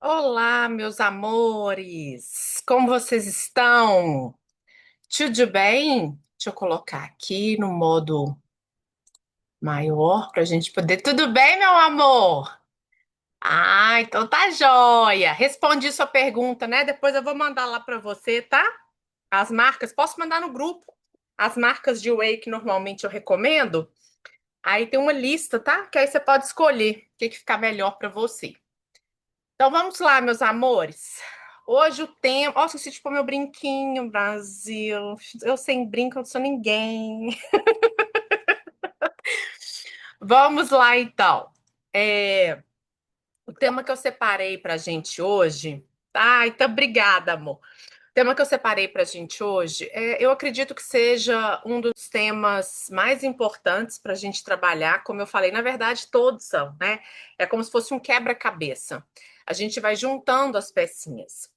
Olá, meus amores! Como vocês estão? Tudo bem? Deixa eu colocar aqui no modo maior para a gente poder. Tudo bem, meu amor? Ah, então tá joia! Respondi sua pergunta, né? Depois eu vou mandar lá para você, tá? As marcas, posso mandar no grupo. As marcas de whey que normalmente eu recomendo. Aí tem uma lista, tá? Que aí você pode escolher o que ficar melhor para você. Então vamos lá, meus amores. Hoje o tema. Ó, esqueci de pôr meu brinquinho, Brasil. Eu sem brinco, eu não sou ninguém. Vamos lá, então. É, O tema que eu separei pra gente hoje. Ai, então obrigada, amor. O tema que eu separei pra gente hoje, eu acredito que seja um dos temas mais importantes pra gente trabalhar. Como eu falei, na verdade, todos são, né? É como se fosse um quebra-cabeça. A gente vai juntando as pecinhas.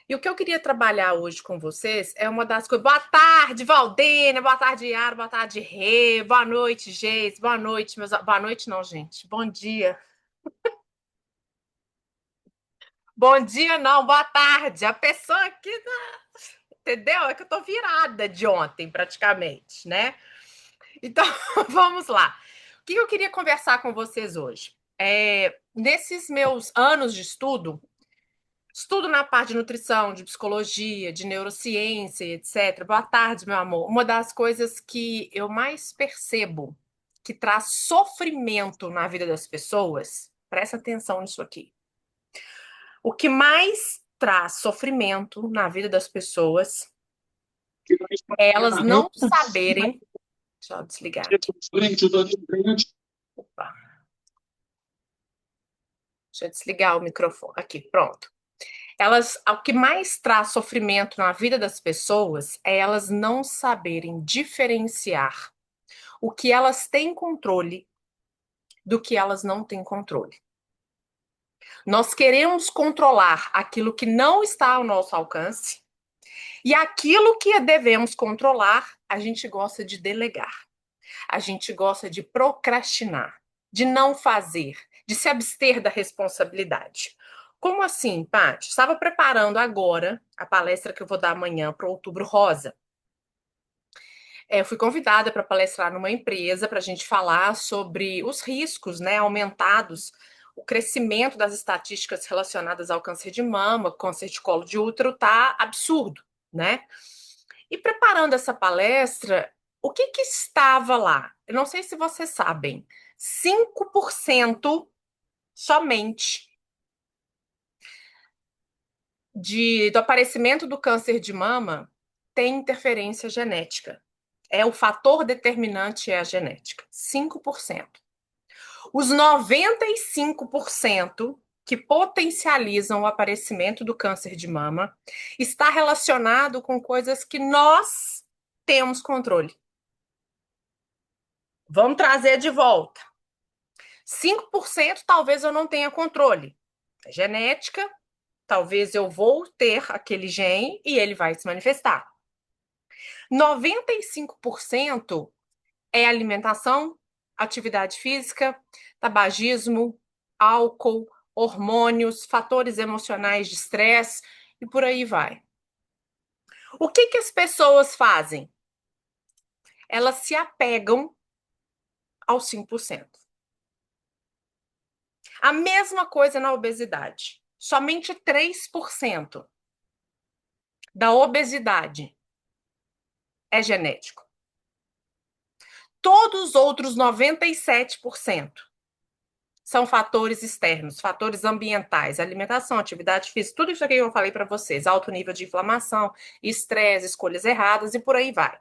E o que eu queria trabalhar hoje com vocês é uma das coisas. Boa tarde, Valdênia. Boa tarde, Yara. Boa tarde, Rê. Boa noite, Geis. Boa noite, meus. Boa noite, não, gente. Bom dia. Bom dia, não. Boa tarde. A pessoa aqui, entendeu? É que eu tô virada de ontem, praticamente, né? Então, vamos lá. O que eu queria conversar com vocês hoje? Nesses meus anos de estudo na parte de nutrição, de psicologia, de neurociência, etc. Boa tarde, meu amor. Uma das coisas que eu mais percebo que traz sofrimento na vida das pessoas, presta atenção nisso aqui. O que mais traz sofrimento na vida das pessoas é elas não saberem. Deixa eu desligar aqui. Opa, deixa eu desligar o microfone. Aqui, pronto. O que mais traz sofrimento na vida das pessoas é elas não saberem diferenciar o que elas têm controle do que elas não têm controle. Nós queremos controlar aquilo que não está ao nosso alcance e aquilo que devemos controlar, a gente gosta de delegar. A gente gosta de procrastinar, de não fazer, de se abster da responsabilidade. Como assim, Paty? Estava preparando agora a palestra que eu vou dar amanhã para o Outubro Rosa. Eu fui convidada para palestrar numa empresa para a gente falar sobre os riscos, né, aumentados, o crescimento das estatísticas relacionadas ao câncer de mama, câncer de colo de útero tá absurdo, né? E preparando essa palestra, o que estava lá? Eu não sei se vocês sabem, 5% somente do aparecimento do câncer de mama tem interferência genética. O fator determinante é a genética, 5%. Os 95% que potencializam o aparecimento do câncer de mama está relacionado com coisas que nós temos controle. Vamos trazer de volta. 5% talvez eu não tenha controle. É genética, talvez eu vou ter aquele gene e ele vai se manifestar. 95% é alimentação, atividade física, tabagismo, álcool, hormônios, fatores emocionais de estresse e por aí vai. O que as pessoas fazem? Elas se apegam aos 5%. A mesma coisa na obesidade. Somente 3% da obesidade é genético. Todos os outros 97% são fatores externos, fatores ambientais, alimentação, atividade física, tudo isso aqui que eu falei para vocês, alto nível de inflamação, estresse, escolhas erradas e por aí vai.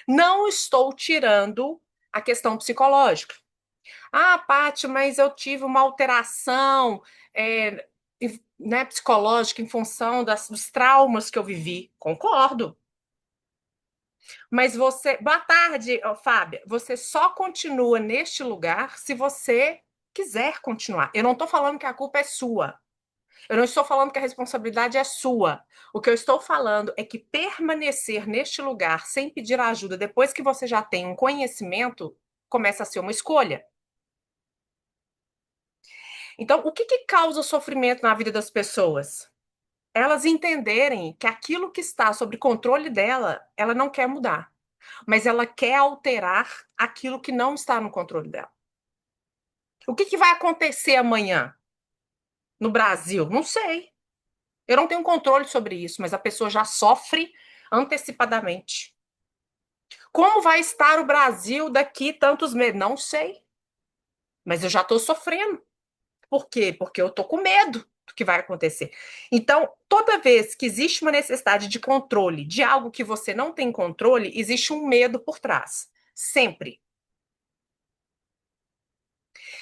Não estou tirando a questão psicológica. Ah, Paty, mas eu tive uma alteração né, psicológica em função dos traumas que eu vivi. Concordo. Mas você. Boa tarde, Fábia. Você só continua neste lugar se você quiser continuar. Eu não estou falando que a culpa é sua. Eu não estou falando que a responsabilidade é sua. O que eu estou falando é que permanecer neste lugar sem pedir ajuda depois que você já tem um conhecimento começa a ser uma escolha. Então, o que que causa sofrimento na vida das pessoas? Elas entenderem que aquilo que está sob controle dela, ela não quer mudar, mas ela quer alterar aquilo que não está no controle dela. O que que vai acontecer amanhã no Brasil? Não sei. Eu não tenho controle sobre isso, mas a pessoa já sofre antecipadamente. Como vai estar o Brasil daqui tantos meses? Não sei, mas eu já estou sofrendo. Por quê? Porque eu estou com medo do que vai acontecer. Então, toda vez que existe uma necessidade de controle de algo que você não tem controle, existe um medo por trás. Sempre.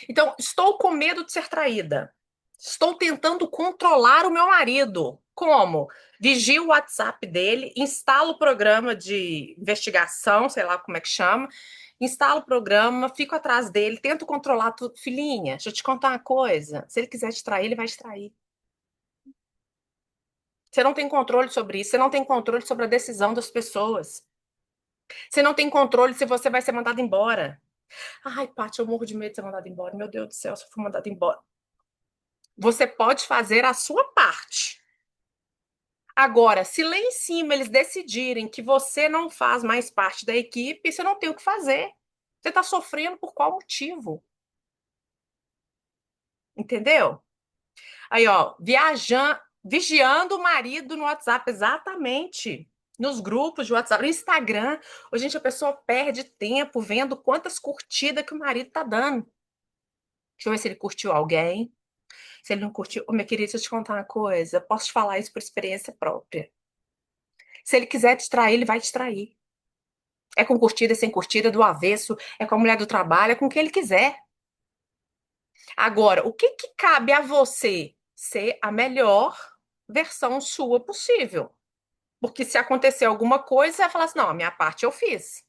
Então, estou com medo de ser traída. Estou tentando controlar o meu marido. Como? Vigio o WhatsApp dele, instalo o programa de investigação, sei lá como é que chama, instalo o programa, fico atrás dele, tento controlar tudo. Filhinha, deixa eu te contar uma coisa. Se ele quiser te trair, ele vai te trair. Você não tem controle sobre isso, você não tem controle sobre a decisão das pessoas. Você não tem controle se você vai ser mandado embora. Ai, Paty, eu morro de medo de ser mandado embora. Meu Deus do céu, se eu for mandado embora. Você pode fazer a sua parte. Agora, se lá em cima eles decidirem que você não faz mais parte da equipe, você não tem o que fazer. Você está sofrendo por qual motivo? Entendeu? Aí, ó, viajando, vigiando o marido no WhatsApp, exatamente. Nos grupos de WhatsApp, no Instagram. Hoje, gente, a pessoa perde tempo vendo quantas curtidas que o marido tá dando. Deixa eu ver se ele curtiu alguém. Se ele não curtiu, ô, minha querida, deixa eu te contar uma coisa. Posso te falar isso por experiência própria. Se ele quiser te trair, ele vai te trair. É com curtida, sem curtida, do avesso, é com a mulher do trabalho, é com quem ele quiser. Agora, o que que cabe a você ser a melhor versão sua possível? Porque se acontecer alguma coisa, você vai falar assim: não, a minha parte eu fiz.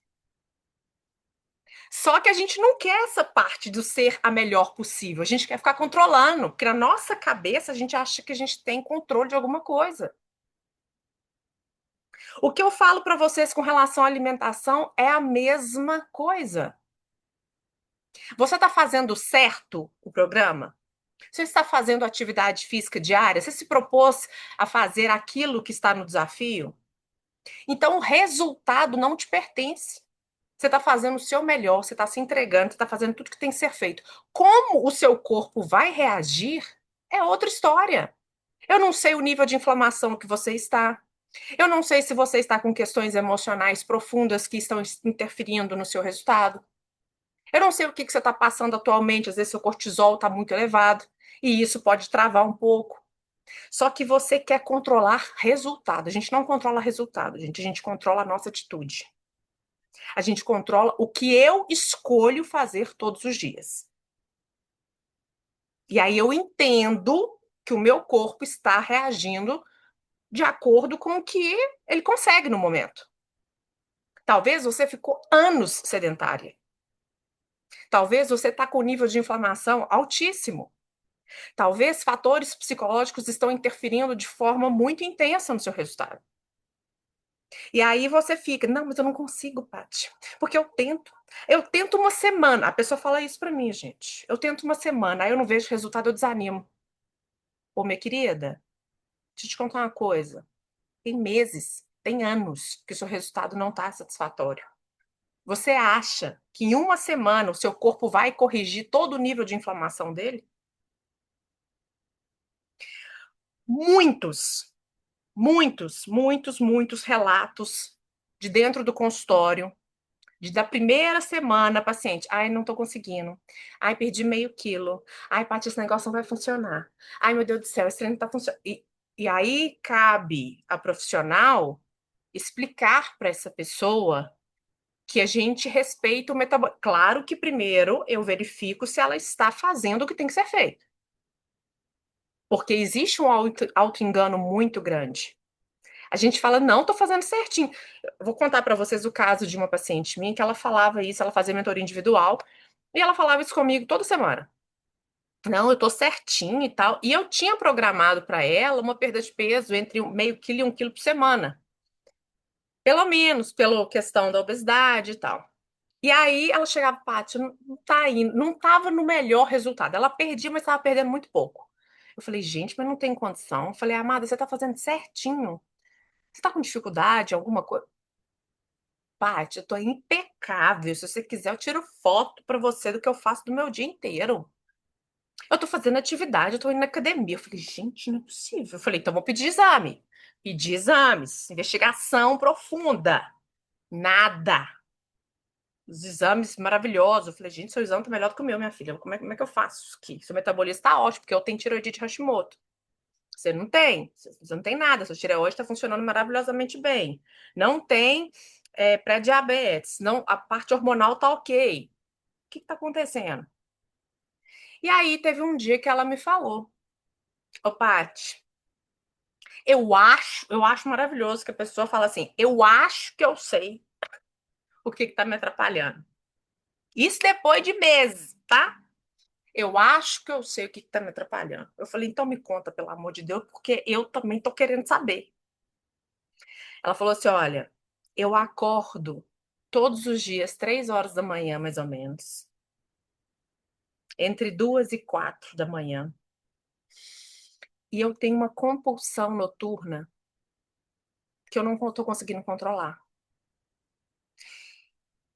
Só que a gente não quer essa parte do ser a melhor possível. A gente quer ficar controlando, porque na nossa cabeça a gente acha que a gente tem controle de alguma coisa. O que eu falo para vocês com relação à alimentação é a mesma coisa. Você está fazendo certo o programa? Você está fazendo atividade física diária? Você se propôs a fazer aquilo que está no desafio? Então, o resultado não te pertence. Você está fazendo o seu melhor, você está se entregando, você está fazendo tudo que tem que ser feito. Como o seu corpo vai reagir é outra história. Eu não sei o nível de inflamação que você está. Eu não sei se você está com questões emocionais profundas que estão interferindo no seu resultado. Eu não sei o que você está passando atualmente. Às vezes seu cortisol está muito elevado e isso pode travar um pouco. Só que você quer controlar resultado. A gente não controla resultado, gente. A gente controla a nossa atitude. A gente controla o que eu escolho fazer todos os dias. E aí eu entendo que o meu corpo está reagindo de acordo com o que ele consegue no momento. Talvez você ficou anos sedentária. Talvez você está com nível de inflamação altíssimo. Talvez fatores psicológicos estão interferindo de forma muito intensa no seu resultado. E aí você fica, não, mas eu não consigo, Paty, porque eu tento. Eu tento uma semana. A pessoa fala isso pra mim, gente. Eu tento uma semana, aí eu não vejo resultado, eu desanimo. Pô, minha querida, deixa eu te contar uma coisa. Tem meses, tem anos que o seu resultado não está satisfatório. Você acha que em uma semana o seu corpo vai corrigir todo o nível de inflamação dele? Muitos, muitos relatos de dentro do consultório da primeira semana, paciente, ai, não tô conseguindo. Ai, perdi meio quilo. Ai, Paty, esse negócio não vai funcionar. Ai, meu Deus do céu, esse treino não tá funcionando. E aí cabe a profissional explicar para essa pessoa que a gente respeita o metabolismo. Claro que primeiro eu verifico se ela está fazendo o que tem que ser feito. Porque existe um auto-engano muito grande. A gente fala, não, tô fazendo certinho. Eu vou contar para vocês o caso de uma paciente minha que ela falava isso, ela fazia mentoria individual, e ela falava isso comigo toda semana. Não, eu tô certinho e tal. E eu tinha programado para ela uma perda de peso entre meio quilo e 1 quilo por semana. Pelo menos, pela questão da obesidade e tal. E aí ela chegava, Paty, não tá indo, não tava no melhor resultado. Ela perdia, mas estava perdendo muito pouco. Eu falei, gente, mas não tem condição. Eu falei, amada, você tá fazendo certinho. Você tá com dificuldade, alguma coisa? Paty, eu tô impecável. Se você quiser, eu tiro foto pra você do que eu faço do meu dia inteiro. Eu tô fazendo atividade, eu tô indo na academia. Eu falei, gente, não é possível. Eu falei, então vou pedir exame. Pedir exames, investigação profunda. Nada. Os exames maravilhosos. Eu falei, gente, seu exame tá melhor do que o meu, minha filha. Como é que eu faço isso aqui? Seu metabolismo tá ótimo, porque eu tenho tireoidite Hashimoto. Você não tem. Você não tem nada. Sua tireoide está funcionando maravilhosamente bem. Não tem pré-diabetes. Não, a parte hormonal tá ok. O que que tá acontecendo? E aí teve um dia que ela me falou, ô, Paty, eu acho maravilhoso que a pessoa fala assim, eu acho que eu sei o que que tá me atrapalhando. Isso depois de meses, tá? Eu acho que eu sei o que que tá me atrapalhando. Eu falei, então me conta, pelo amor de Deus, porque eu também tô querendo saber. Ela falou assim: olha, eu acordo todos os dias, 3 horas da manhã, mais ou menos, entre 2 e 4 da manhã, e eu tenho uma compulsão noturna que eu não estou conseguindo controlar.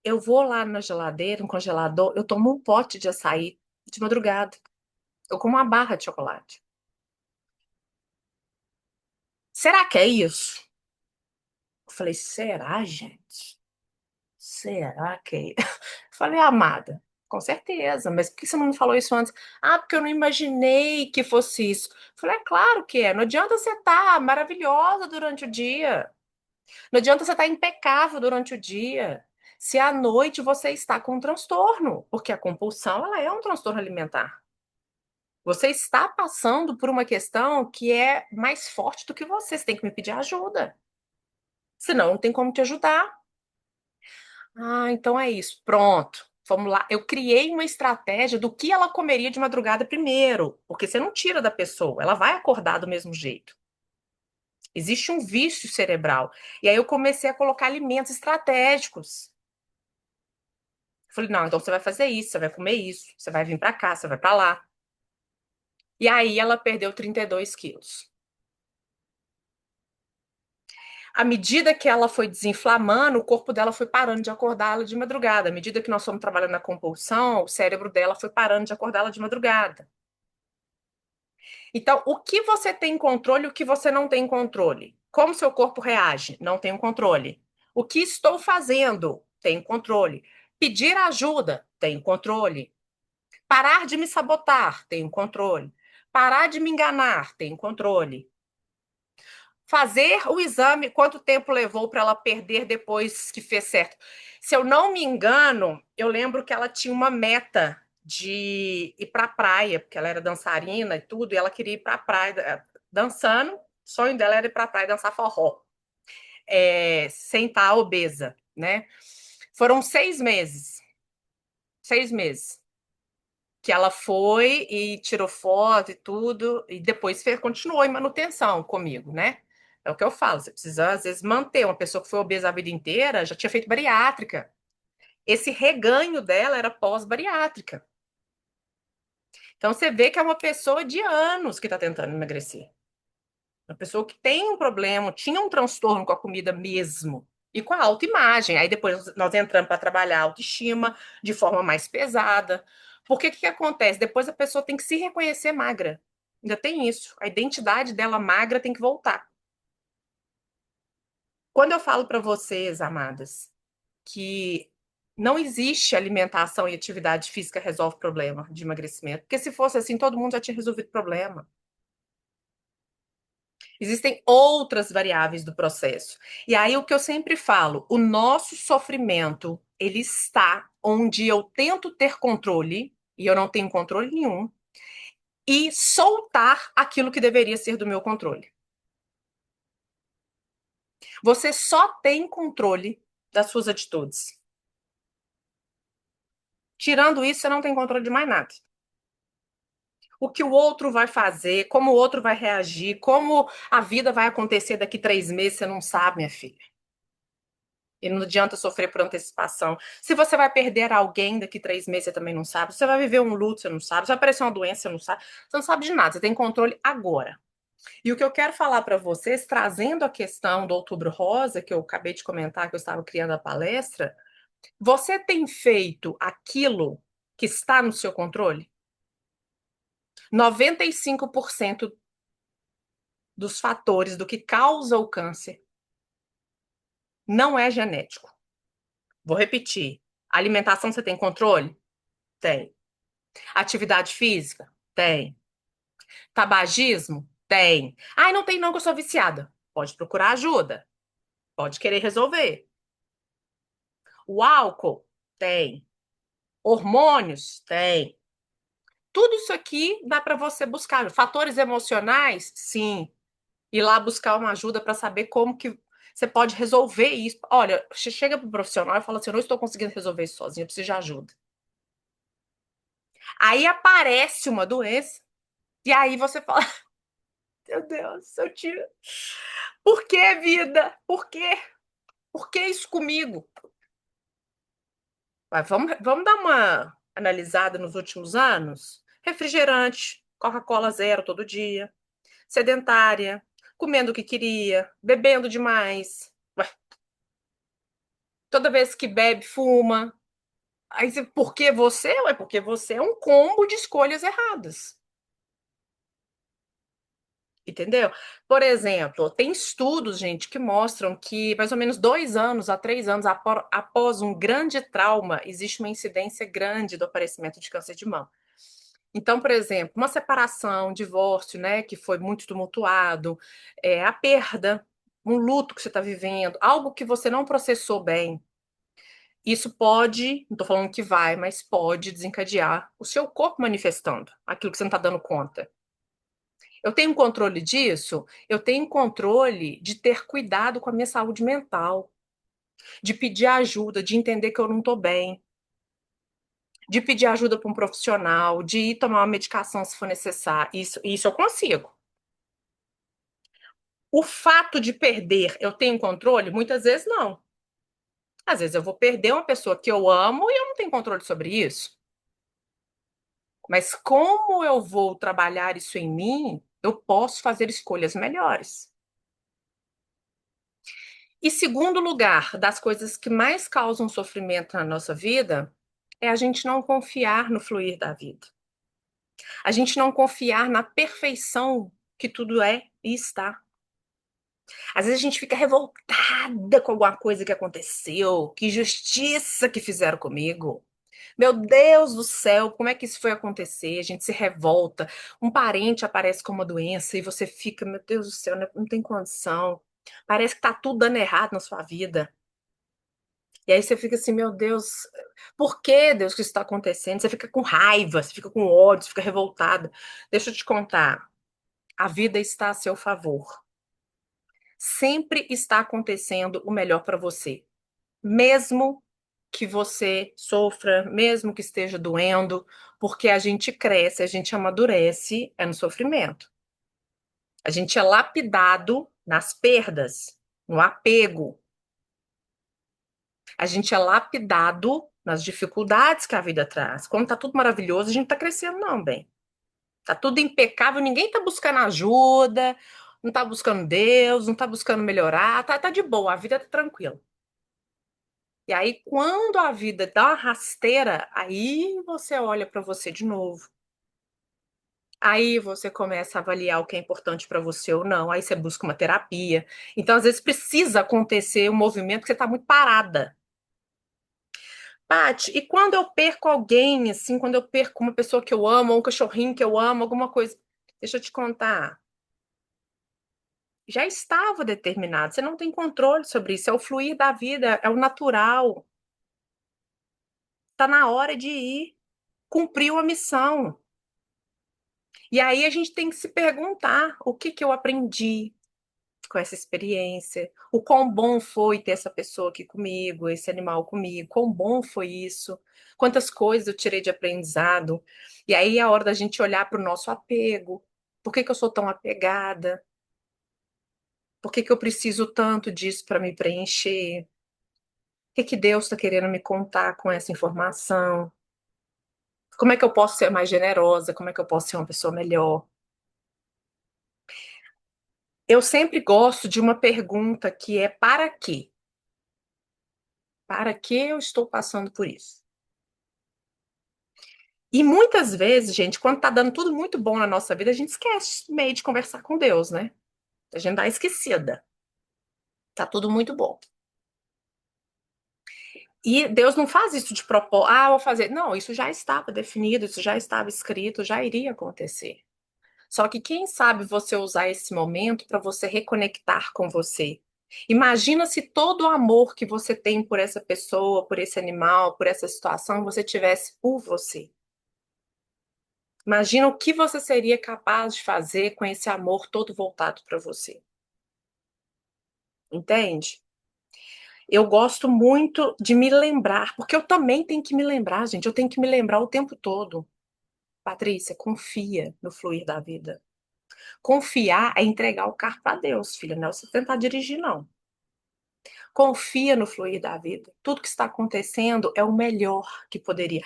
Eu vou lá na geladeira, no congelador, eu tomo um pote de açaí de madrugada. Eu como uma barra de chocolate. Será que é isso? Eu falei, será, gente? Será que. Falei, amada, com certeza, mas por que você não me falou isso antes? Ah, porque eu não imaginei que fosse isso. Falei, é claro que é. Não adianta você estar maravilhosa durante o dia. Não adianta você estar impecável durante o dia. Se à noite você está com um transtorno, porque a compulsão ela é um transtorno alimentar. Você está passando por uma questão que é mais forte do que você. Você tem que me pedir ajuda. Senão, não tem como te ajudar. Ah, então é isso. Pronto. Vamos lá. Eu criei uma estratégia do que ela comeria de madrugada primeiro, porque você não tira da pessoa, ela vai acordar do mesmo jeito. Existe um vício cerebral. E aí eu comecei a colocar alimentos estratégicos. Falei, não, então você vai fazer isso, você vai comer isso, você vai vir para cá, você vai para lá. E aí ela perdeu 32 quilos. À medida que ela foi desinflamando, o corpo dela foi parando de acordá-la de madrugada. À medida que nós fomos trabalhando na compulsão, o cérebro dela foi parando de acordá-la de madrugada. Então, o que você tem controle e o que você não tem controle? Como seu corpo reage? Não tenho controle. O que estou fazendo? Tenho controle. Pedir ajuda? Tenho controle. Parar de me sabotar? Tenho controle. Parar de me enganar? Tenho controle. Fazer o exame, quanto tempo levou para ela perder depois que fez certo? Se eu não me engano, eu lembro que ela tinha uma meta de ir para a praia, porque ela era dançarina e tudo, e ela queria ir para a praia dançando. O sonho dela era ir para a praia dançar forró, sem estar obesa, né? Foram 6 meses, 6 meses que ela foi e tirou foto e tudo, e depois continuou em manutenção comigo, né? É o que eu falo, você precisa, às vezes, manter. Uma pessoa que foi obesa a vida inteira já tinha feito bariátrica. Esse reganho dela era pós-bariátrica. Então, você vê que é uma pessoa de anos que está tentando emagrecer. Uma pessoa que tem um problema, tinha um transtorno com a comida mesmo. E com a autoimagem. Aí depois nós entramos para trabalhar a autoestima de forma mais pesada. Porque o que acontece? Depois a pessoa tem que se reconhecer magra. Ainda tem isso. A identidade dela magra tem que voltar. Quando eu falo para vocês, amadas, que não existe alimentação e atividade física resolve problema de emagrecimento. Porque se fosse assim, todo mundo já tinha resolvido o problema. Existem outras variáveis do processo. E aí o que eu sempre falo, o nosso sofrimento, ele está onde eu tento ter controle e eu não tenho controle nenhum e soltar aquilo que deveria ser do meu controle. Você só tem controle das suas atitudes. Tirando isso, você não tem controle de mais nada. O que o outro vai fazer, como o outro vai reagir, como a vida vai acontecer daqui 3 meses, você não sabe, minha filha. E não adianta sofrer por antecipação. Se você vai perder alguém daqui 3 meses, você também não sabe. Se você vai viver um luto, você não sabe. Se vai aparecer uma doença, você não sabe. Você não sabe de nada. Você tem controle agora. E o que eu quero falar para vocês, trazendo a questão do Outubro Rosa, que eu acabei de comentar, que eu estava criando a palestra, você tem feito aquilo que está no seu controle? 95% dos fatores do que causa o câncer não é genético. Vou repetir. Alimentação você tem controle? Tem. Atividade física? Tem. Tabagismo? Tem. Ai, não tem não que eu sou viciada. Pode procurar ajuda. Pode querer resolver. O álcool? Tem. Hormônios? Tem. Tudo isso aqui dá para você buscar. Fatores emocionais? Sim. Ir lá buscar uma ajuda para saber como que você pode resolver isso. Olha, você chega para o profissional e fala assim: eu não estou conseguindo resolver isso sozinho, eu preciso de ajuda. Aí aparece uma doença, e aí você fala: meu Deus, eu tiro. Por que vida? Por quê? Por que isso comigo? Mas vamos dar uma analisada nos últimos anos? Refrigerante, Coca-Cola zero todo dia, sedentária, comendo o que queria, bebendo demais. Ué, toda vez que bebe, fuma. Aí, por que você? Ué, porque você é um combo de escolhas erradas. Entendeu? Por exemplo, tem estudos, gente, que mostram que mais ou menos 2 anos a 3 anos após um grande trauma, existe uma incidência grande do aparecimento de câncer de mama. Então, por exemplo, uma separação, um divórcio, né, que foi muito tumultuado, a perda, um luto que você está vivendo, algo que você não processou bem, isso pode, não estou falando que vai, mas pode desencadear o seu corpo manifestando aquilo que você não está dando conta. Eu tenho controle disso? Eu tenho controle de ter cuidado com a minha saúde mental, de pedir ajuda, de entender que eu não estou bem, de pedir ajuda para um profissional, de ir tomar uma medicação se for necessário. Isso eu consigo. O fato de perder, eu tenho controle? Muitas vezes não. Às vezes eu vou perder uma pessoa que eu amo e eu não tenho controle sobre isso. Mas como eu vou trabalhar isso em mim, eu posso fazer escolhas melhores. E segundo lugar, das coisas que mais causam sofrimento na nossa vida, é a gente não confiar no fluir da vida. A gente não confiar na perfeição que tudo é e está. Às vezes a gente fica revoltada com alguma coisa que aconteceu, que justiça que fizeram comigo. Meu Deus do céu, como é que isso foi acontecer? A gente se revolta. Um parente aparece com uma doença e você fica, meu Deus do céu, não tem condição. Parece que tá tudo dando errado na sua vida. E aí você fica assim, meu Deus, por que Deus que isso está acontecendo? Você fica com raiva, você fica com ódio, você fica revoltada. Deixa eu te contar, a vida está a seu favor. Sempre está acontecendo o melhor para você. Mesmo que você sofra, mesmo que esteja doendo, porque a gente cresce, a gente amadurece, é no sofrimento. A gente é lapidado nas perdas, no apego. A gente é lapidado nas dificuldades que a vida traz. Quando tá tudo maravilhoso, a gente tá crescendo, não, bem. Tá tudo impecável, ninguém tá buscando ajuda, não tá buscando Deus, não tá buscando melhorar, tá de boa, a vida tá tranquila. E aí, quando a vida dá uma rasteira, aí você olha para você de novo. Aí você começa a avaliar o que é importante para você ou não. Aí você busca uma terapia. Então, às vezes, precisa acontecer um movimento que você está muito parada. Paty, e quando eu perco alguém, assim, quando eu perco uma pessoa que eu amo, ou um cachorrinho que eu amo, alguma coisa, deixa eu te contar, já estava determinado, você não tem controle sobre isso, é o fluir da vida, é o natural, tá na hora de ir, cumpriu a missão. E aí a gente tem que se perguntar o que que eu aprendi com essa experiência, o quão bom foi ter essa pessoa aqui comigo, esse animal comigo, quão bom foi isso, quantas coisas eu tirei de aprendizado. E aí é a hora da gente olhar para o nosso apego. Por que que eu sou tão apegada? Por que que eu preciso tanto disso para me preencher? que Deus está querendo me contar com essa informação? Como é que eu posso ser mais generosa? Como é que eu posso ser uma pessoa melhor? Eu sempre gosto de uma pergunta que é para quê? Para que eu estou passando por isso? E muitas vezes, gente, quando tá dando tudo muito bom na nossa vida, a gente esquece meio de conversar com Deus, né? A gente dá esquecida. Tá tudo muito bom. E Deus não faz isso de propósito. Ah, vou fazer. Não, isso já estava definido, isso já estava escrito, já iria acontecer. Só que quem sabe você usar esse momento para você reconectar com você. Imagina se todo o amor que você tem por essa pessoa, por esse animal, por essa situação, você tivesse por você. Imagina o que você seria capaz de fazer com esse amor todo voltado para você. Entende? Eu gosto muito de me lembrar, porque eu também tenho que me lembrar, gente. Eu tenho que me lembrar o tempo todo. Patrícia, confia no fluir da vida. Confiar é entregar o carro para Deus, filha. Não é você tentar dirigir, não. Confia no fluir da vida. Tudo que está acontecendo é o melhor que poderia.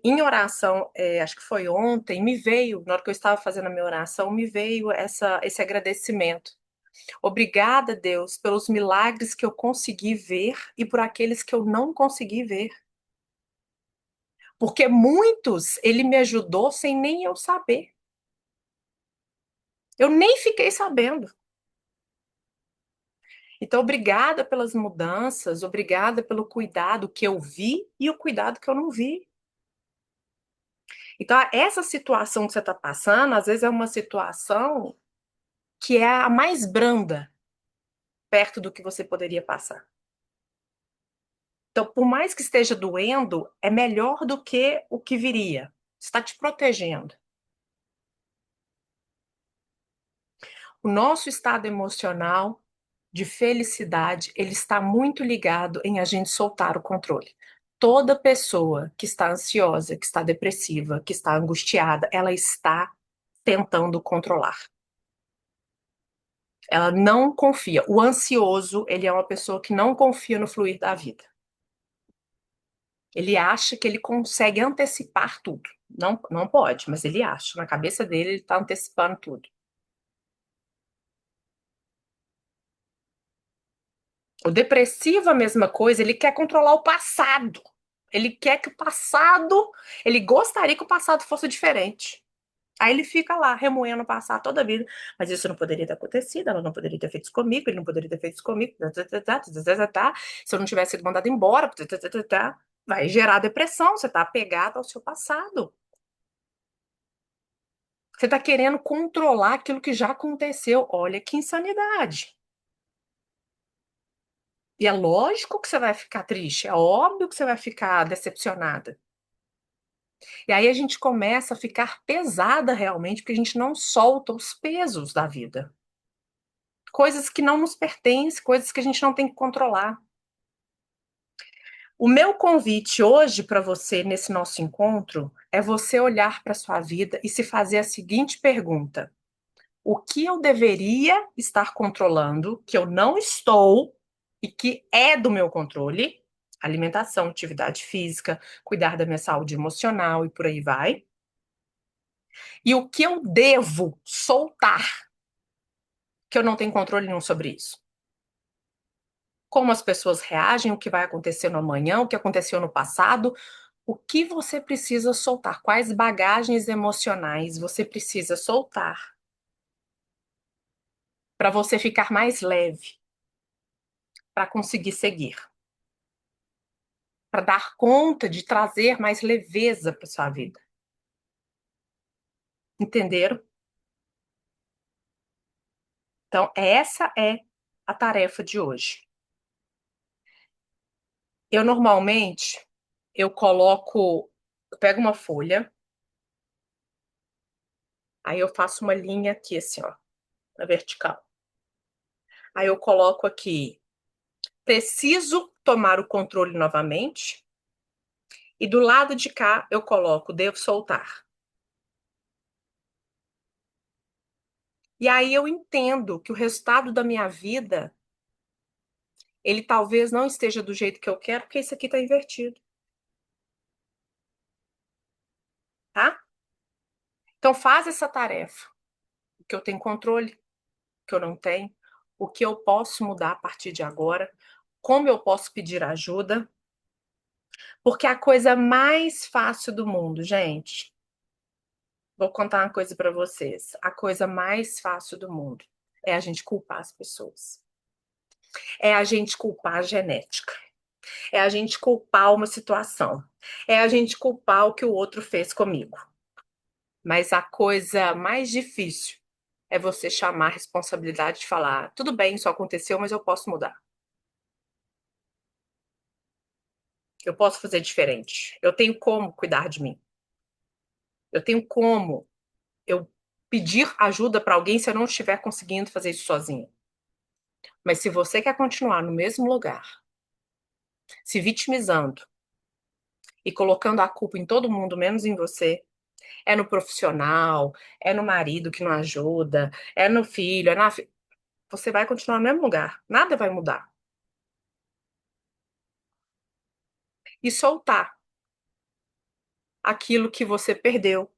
Em oração, acho que foi ontem, me veio, na hora que eu estava fazendo a minha oração, me veio esse agradecimento. Obrigada, Deus, pelos milagres que eu consegui ver e por aqueles que eu não consegui ver. Porque muitos ele me ajudou sem nem eu saber. Eu nem fiquei sabendo. Então, obrigada pelas mudanças, obrigada pelo cuidado que eu vi e o cuidado que eu não vi. Então, essa situação que você está passando, às vezes é uma situação que é a mais branda perto do que você poderia passar. Então, por mais que esteja doendo, é melhor do que o que viria. Está te protegendo. O nosso estado emocional de felicidade, ele está muito ligado em a gente soltar o controle. Toda pessoa que está ansiosa, que está depressiva, que está angustiada, ela está tentando controlar. Ela não confia. O ansioso, ele é uma pessoa que não confia no fluir da vida. Ele acha que ele consegue antecipar tudo. Não, não pode, mas ele acha. Na cabeça dele, ele está antecipando tudo. O depressivo, a mesma coisa, ele quer controlar o passado. Ele quer que o passado, ele gostaria que o passado fosse diferente. Aí ele fica lá, remoendo o passado toda a vida. Mas isso não poderia ter acontecido, ela não poderia ter feito isso comigo, ele não poderia ter feito isso comigo. Se eu não tivesse sido mandado embora, vai gerar depressão. Você está apegado ao seu passado. Você está querendo controlar aquilo que já aconteceu. Olha que insanidade. E é lógico que você vai ficar triste, é óbvio que você vai ficar decepcionada. E aí a gente começa a ficar pesada realmente, porque a gente não solta os pesos da vida. Coisas que não nos pertencem, coisas que a gente não tem que controlar. O meu convite hoje para você, nesse nosso encontro, é você olhar para a sua vida e se fazer a seguinte pergunta: o que eu deveria estar controlando, que eu não estou e que é do meu controle? Alimentação, atividade física, cuidar da minha saúde emocional e por aí vai. E o que eu devo soltar, que eu não tenho controle nenhum sobre isso. Como as pessoas reagem, o que vai acontecer no amanhã, o que aconteceu no passado, o que você precisa soltar, quais bagagens emocionais você precisa soltar para você ficar mais leve, para conseguir seguir, para dar conta de trazer mais leveza para sua vida. Entenderam? Então, essa é a tarefa de hoje. Eu normalmente eu pego uma folha, aí eu faço uma linha aqui assim, ó, na vertical. Aí eu coloco aqui, preciso tomar o controle novamente. E do lado de cá eu coloco, devo soltar. E aí eu entendo que o resultado da minha vida Ele talvez não esteja do jeito que eu quero, porque isso aqui está invertido, tá? Então faz essa tarefa. O que eu tenho controle, o que eu não tenho, o que eu posso mudar a partir de agora, como eu posso pedir ajuda, porque a coisa mais fácil do mundo, gente, vou contar uma coisa para vocês. A coisa mais fácil do mundo é a gente culpar as pessoas. É a gente culpar a genética. É a gente culpar uma situação. É a gente culpar o que o outro fez comigo. Mas a coisa mais difícil é você chamar a responsabilidade de falar: tudo bem, isso aconteceu, mas eu posso mudar. Eu posso fazer diferente. Eu tenho como cuidar de mim. Eu tenho como eu pedir ajuda para alguém se eu não estiver conseguindo fazer isso sozinha. Mas se você quer continuar no mesmo lugar, se vitimizando e colocando a culpa em todo mundo, menos em você, é no profissional, é no marido que não ajuda, é no filho, você vai continuar no mesmo lugar. Nada vai mudar. E soltar aquilo que você perdeu,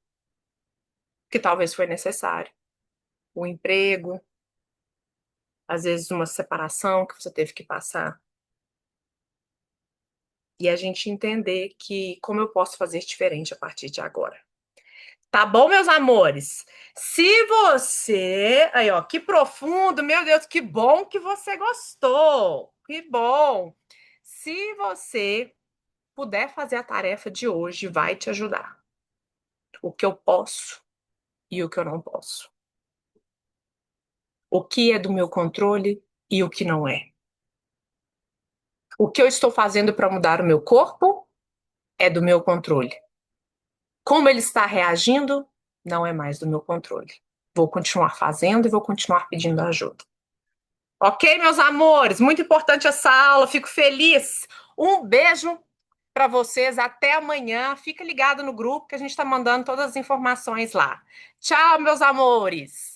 que talvez foi necessário. O emprego, às vezes uma separação que você teve que passar. E a gente entender que como eu posso fazer diferente a partir de agora. Tá bom, meus amores? Se você. Aí, ó, que profundo, meu Deus, que bom que você gostou. Que bom. Se você puder fazer a tarefa de hoje, vai te ajudar. O que eu posso e o que eu não posso. O que é do meu controle e o que não é. O que eu estou fazendo para mudar o meu corpo é do meu controle. Como ele está reagindo não é mais do meu controle. Vou continuar fazendo e vou continuar pedindo ajuda. Ok, meus amores? Muito importante essa aula. Fico feliz. Um beijo para vocês. Até amanhã. Fica ligado no grupo que a gente está mandando todas as informações lá. Tchau, meus amores.